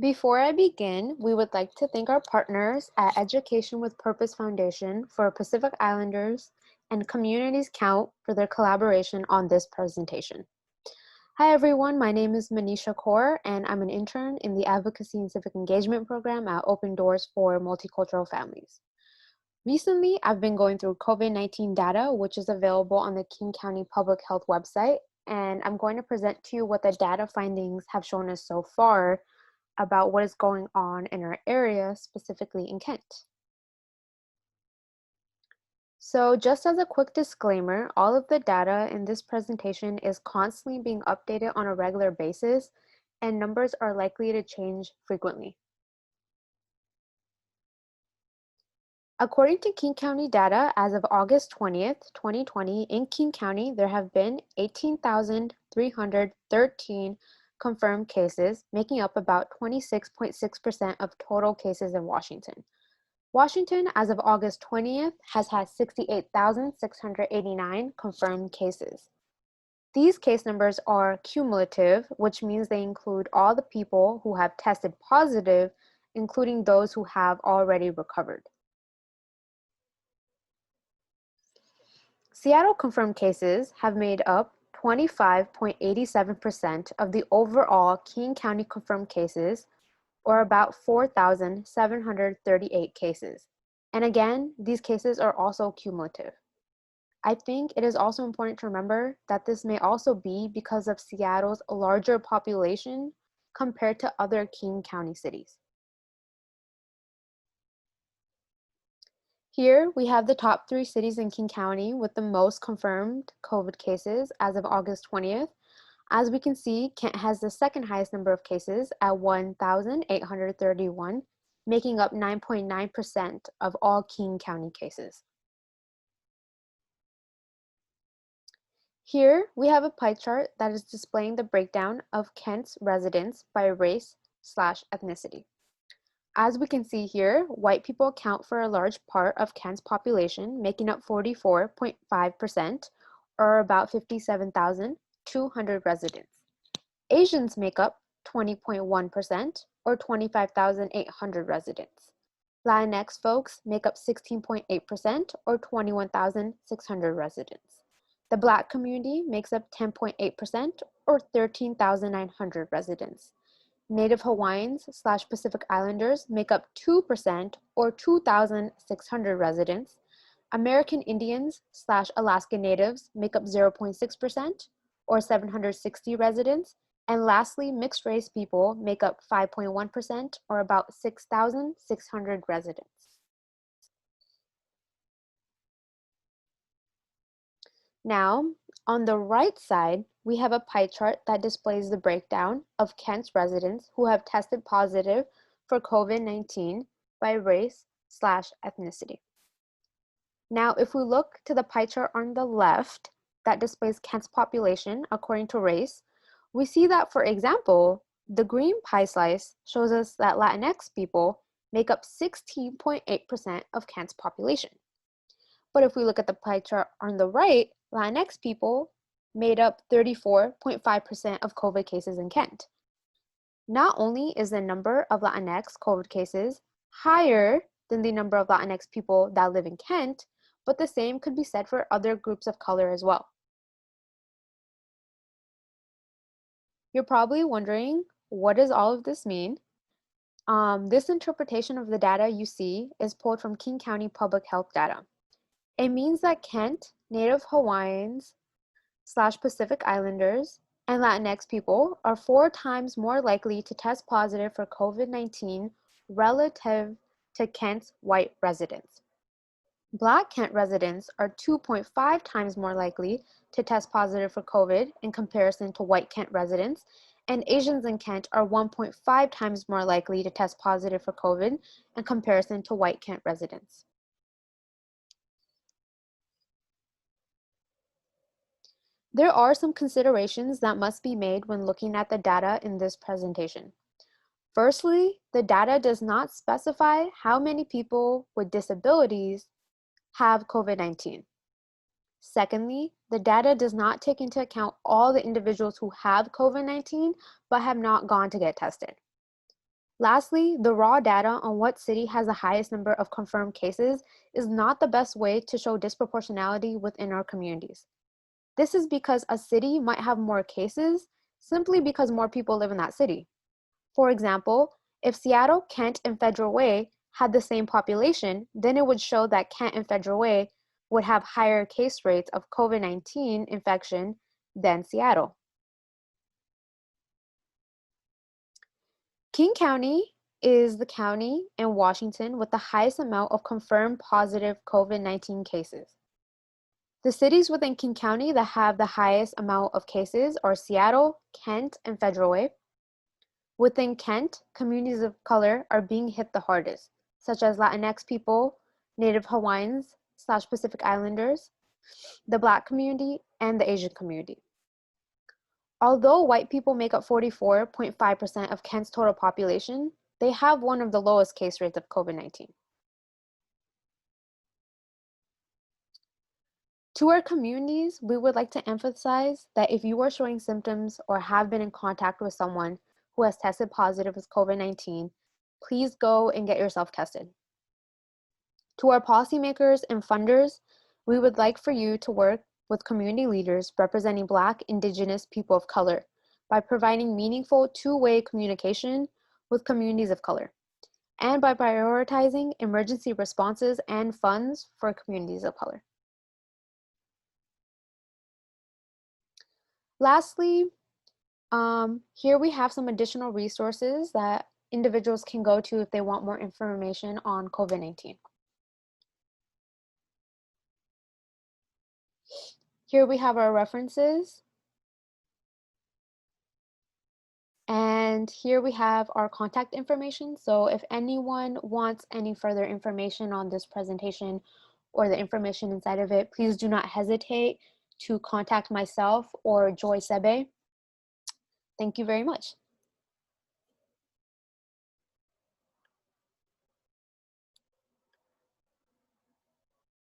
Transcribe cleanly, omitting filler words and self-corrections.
Before I begin, we would like to thank our partners at Education with Purpose Foundation for Pacific Islanders and Communities Count for their collaboration on this presentation. Hi everyone, my name is Manisha Kaur and I'm an intern in the Advocacy and Civic Engagement program at Open Doors for Multicultural Families. Recently, I've been going through COVID-19 data, which is available on the King County Public Health website, and I'm going to present to you what the data findings have shown us so far about what is going on in our area, specifically in Kent. So just as a quick disclaimer, all of the data in this presentation is constantly being updated on a regular basis, and numbers are likely to change frequently. According to King County data, as of August 20th, 2020, in King County, there have been 18,313 confirmed cases, making up about 26.6% of total cases in Washington. Washington, as of August 20th, has had 68,689 confirmed cases. These case numbers are cumulative, which means they include all the people who have tested positive, including those who have already recovered. Seattle confirmed cases have made up 25.87% of the overall King County confirmed cases, or about 4,738 cases. And again, these cases are also cumulative. I think it is also important to remember that this may also be because of Seattle's larger population compared to other King County cities. Here we have the top 3 cities in King County with the most confirmed COVID cases as of August 20th. As we can see, Kent has the second highest number of cases at 1,831, making up 9.9% of all King County cases. Here we have a pie chart that is displaying the breakdown of Kent's residents by race/ethnicity. As we can see here, white people account for a large part of Kent's population, making up 44.5%, or about 57,200 residents. Asians make up 20.1%, or 25,800 residents. Latinx folks make up 16.8%, or 21,600 residents. The Black community makes up 10.8%, or 13,900 residents. Native Hawaiians/Pacific Islanders make up 2%, or 2,600 residents. American Indians/Alaska Natives make up 0.6%, or 760 residents. And lastly, mixed race people make up 5.1%, or about 6,600 residents. Now, on the right side, we have a pie chart that displays the breakdown of Kent's residents who have tested positive for COVID-19 by race/ethnicity. Now, if we look to the pie chart on the left that displays Kent's population according to race, we see that, for example, the green pie slice shows us that Latinx people make up 16.8% of Kent's population. But if we look at the pie chart on the right, Latinx people made up 34.5% of COVID cases in Kent. Not only is the number of Latinx COVID cases higher than the number of Latinx people that live in Kent, but the same could be said for other groups of color as well. You're probably wondering, what does all of this mean? This interpretation of the data you see is pulled from King County Public Health data. It means that Kent, Native Hawaiians/Pacific Islanders, and Latinx people are 4 times more likely to test positive for COVID-19 relative to Kent's white residents. Black Kent residents are 2.5 times more likely to test positive for COVID in comparison to white Kent residents, and Asians in Kent are 1.5 times more likely to test positive for COVID in comparison to white Kent residents. There are some considerations that must be made when looking at the data in this presentation. Firstly, the data does not specify how many people with disabilities have COVID-19. Secondly, the data does not take into account all the individuals who have COVID-19 but have not gone to get tested. Lastly, the raw data on what city has the highest number of confirmed cases is not the best way to show disproportionality within our communities. This is because a city might have more cases simply because more people live in that city. For example, if Seattle, Kent, and Federal Way had the same population, then it would show that Kent and Federal Way would have higher case rates of COVID-19 infection than Seattle. King County is the county in Washington with the highest amount of confirmed positive COVID-19 cases. The cities within King County that have the highest amount of cases are Seattle, Kent, and Federal Way. Within Kent, communities of color are being hit the hardest, such as Latinx people, Native Hawaiians/Pacific Islanders, the Black community, and the Asian community. Although white people make up 44.5% of Kent's total population, they have one of the lowest case rates of COVID-19. To our communities, we would like to emphasize that if you are showing symptoms or have been in contact with someone who has tested positive with COVID-19, please go and get yourself tested. To our policymakers and funders, we would like for you to work with community leaders representing Black, Indigenous, people of color by providing meaningful two-way communication with communities of color and by prioritizing emergency responses and funds for communities of color. Lastly, here we have some additional resources that individuals can go to if they want more information on COVID-19. Here we have our references. And here we have our contact information. So if anyone wants any further information on this presentation or the information inside of it, please do not hesitate to contact myself or Joy Sebe. Thank you very much.